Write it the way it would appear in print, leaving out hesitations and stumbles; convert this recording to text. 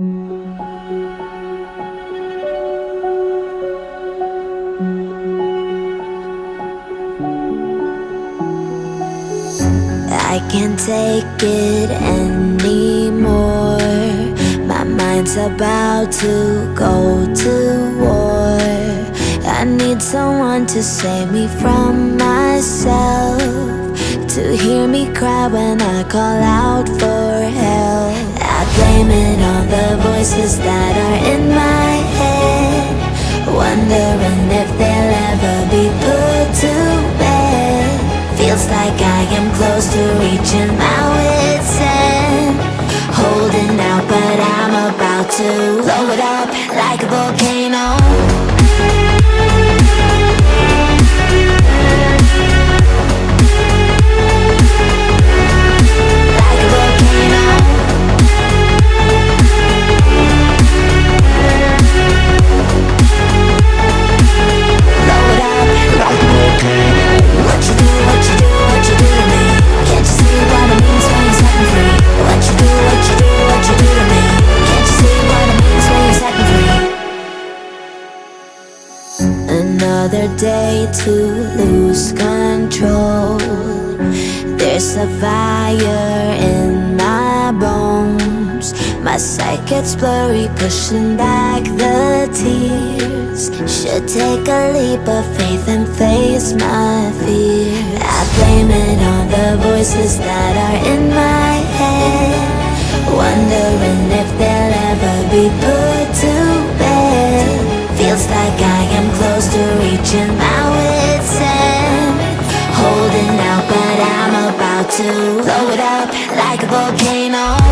I can't take it anymore. My mind's about to go to war. I need someone to save me from myself, to hear me cry when I call out for help. I blame it on the voices that are in my head, wondering if they'll ever be put to bed. Feels like I am close to reaching my wit's end, holding out but I'm about to blow it up like a volcano. Another day to lose control. There's a fire in my bones. My sight gets blurry, pushing back the tears. Should take a leap of faith and face my fear. I blame it on the voices that are in my head, wondering if they'll ever be put to bed. Feels like I am close to reaching my wit's end, holding out but I'm about to blow it up like a volcano.